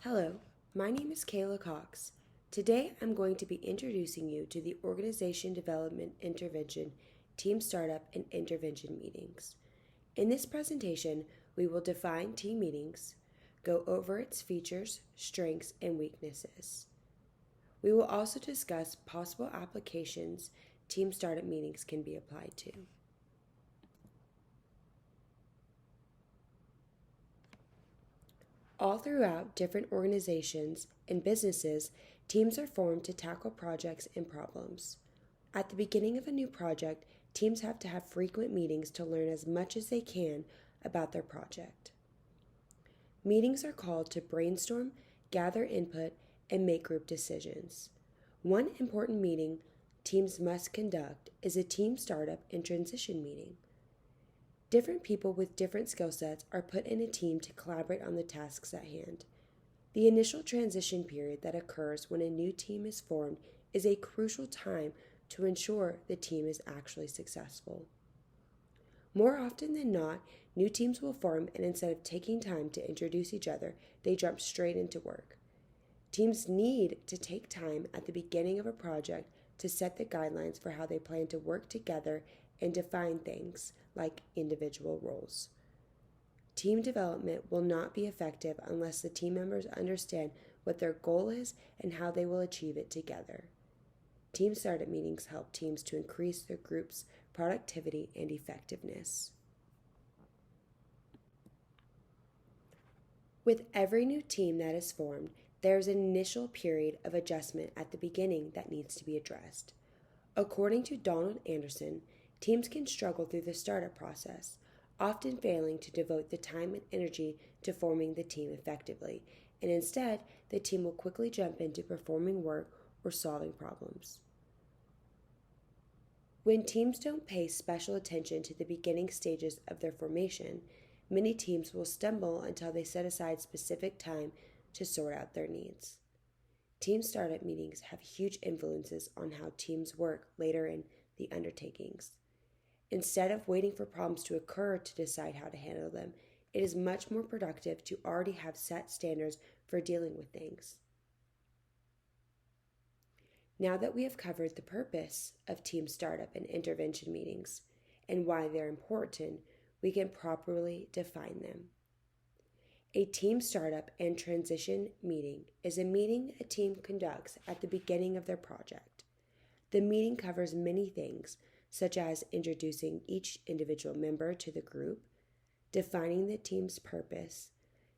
Hello, my name is Kayla Cox. Today I'm going to be introducing you to the Organization Development Intervention, Team Startup, and Intervention meetings. In this presentation, we will define team meetings, go over its features, strengths, and weaknesses. We will also discuss possible applications team startup meetings can be applied to. All throughout different organizations and businesses, teams are formed to tackle projects and problems. At the beginning of a new project, teams have to have frequent meetings to learn as much as they can about their project. Meetings are called to brainstorm, gather input, and make group decisions. One important meeting teams must conduct is a team startup and transition meeting. Different people with different skill sets are put in a team to collaborate on the tasks at hand. The initial transition period that occurs when a new team is formed is a crucial time to ensure the team is actually successful. More often than not, new teams will form, and instead of taking time to introduce each other, they jump straight into work. Teams need to take time at the beginning of a project to set the guidelines for how they plan to work together and define things like individual roles. Team development will not be effective unless the team members understand what their goal is and how they will achieve it together. Team startup meetings help teams to increase their group's productivity and effectiveness. With every new team that is formed, there is an initial period of adjustment at the beginning that needs to be addressed. According to Donald Anderson, teams can struggle through the startup process, often failing to devote the time and energy to forming the team effectively, and instead, the team will quickly jump into performing work or solving problems. When teams don't pay special attention to the beginning stages of their formation, many teams will stumble until they set aside specific time to sort out their needs. Team startup meetings have huge influences on how teams work later in the undertakings. Instead of waiting for problems to occur to decide how to handle them, it is much more productive to already have set standards for dealing with things. Now that we have covered the purpose of team startup and intervention meetings and why they're important, we can properly define them. A team startup and transition meeting is a meeting a team conducts at the beginning of their project. The meeting covers many things, such as introducing each individual member to the group, defining the team's purpose,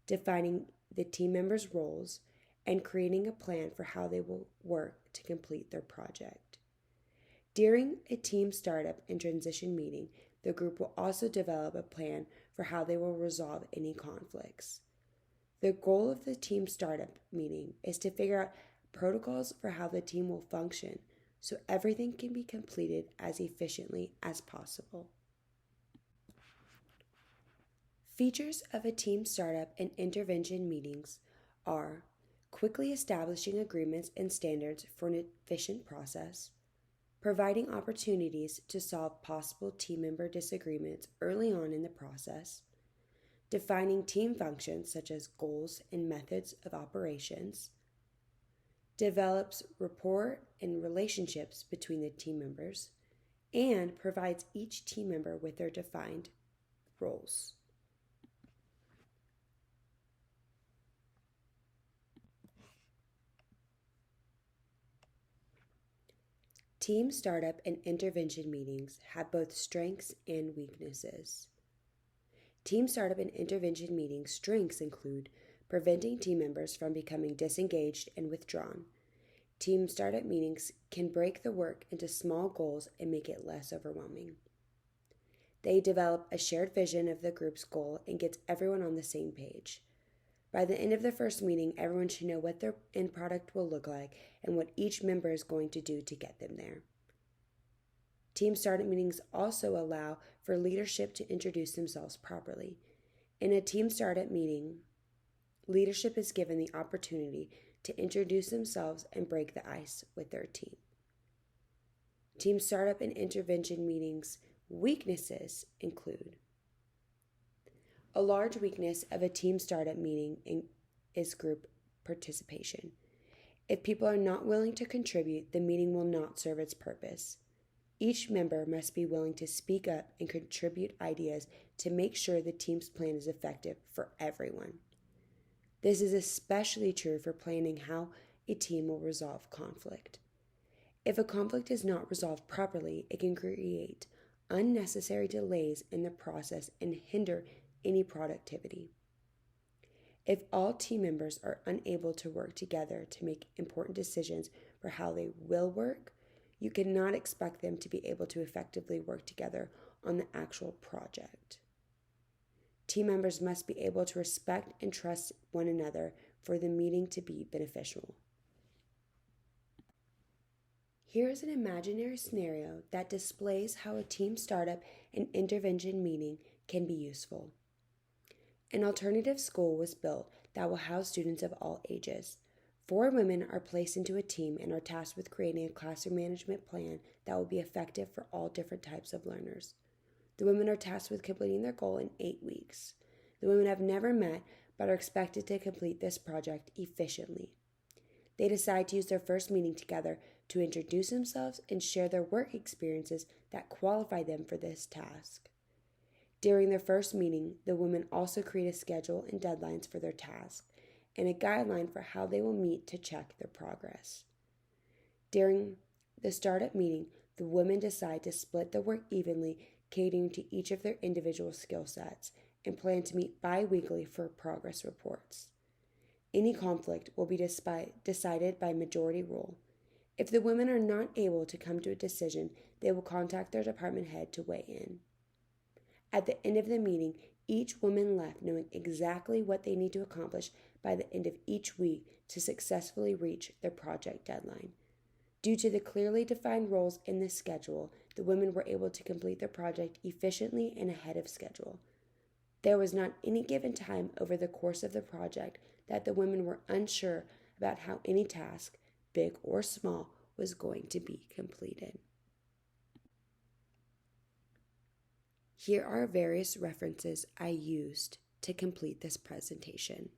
defining the team members' roles, and creating a plan for how they will work to complete their project. During a team startup and transition meeting, the group will also develop a plan for how they will resolve any conflicts. The goal of the team startup meeting is to figure out protocols for how the team will function so everything can be completed as efficiently as possible. Features of a team startup and intervention meetings are quickly establishing agreements and standards for an efficient process, providing opportunities to solve possible team member disagreements early on in the process, defining team functions such as goals and methods of operations, develops rapport and relationships between the team members, and provides each team member with their defined roles. Team startup and intervention meetings have both strengths and weaknesses. Team startup and intervention meetings' strengths include preventing team members from becoming disengaged and withdrawn. Team startup meetings can break the work into small goals and make it less overwhelming. They develop a shared vision of the group's goal and gets everyone on the same page. By the end of the first meeting, everyone should know what their end product will look like and what each member is going to do to get them there. Team startup meetings also allow for leadership to introduce themselves properly. In a team startup meeting, leadership is given the opportunity to introduce themselves and break the ice with their team. Team startup and intervention meetings' weaknesses include a large weakness of a team startup meeting is group participation. If people are not willing to contribute, the meeting will not serve its purpose. Each member must be willing to speak up and contribute ideas to make sure the team's plan is effective for everyone. This is especially true for planning how a team will resolve conflict. If a conflict is not resolved properly, it can create unnecessary delays in the process and hinder any productivity. If all team members are unable to work together to make important decisions for how they will work, you cannot expect them to be able to effectively work together on the actual project. Team members must be able to respect and trust one another for the meeting to be beneficial. Here is an imaginary scenario that displays how a team startup and intervention meeting can be useful. An alternative school was built that will house students of all ages. 4 women are placed into a team and are tasked with creating a classroom management plan that will be effective for all different types of learners. The women are tasked with completing their goal in 8 weeks. The women have never met but are expected to complete this project efficiently. They decide to use their first meeting together to introduce themselves and share their work experiences that qualify them for this task. During their first meeting, the women also create a schedule and deadlines for their task and a guideline for how they will meet to check their progress. During the startup meeting, the women decide to split the work evenly, catering to each of their individual skill sets, and plan to meet bi-weekly for progress reports. Any conflict will be decided by majority rule. If the women are not able to come to a decision, they will contact their department head to weigh in. At the end of the meeting, each woman left knowing exactly what they need to accomplish by the end of each week to successfully reach their project deadline. Due to the clearly defined roles in this schedule, the women were able to complete their project efficiently and ahead of schedule. There was not any given time over the course of the project that the women were unsure about how any task, big or small, was going to be completed. Here are various references I used to complete this presentation.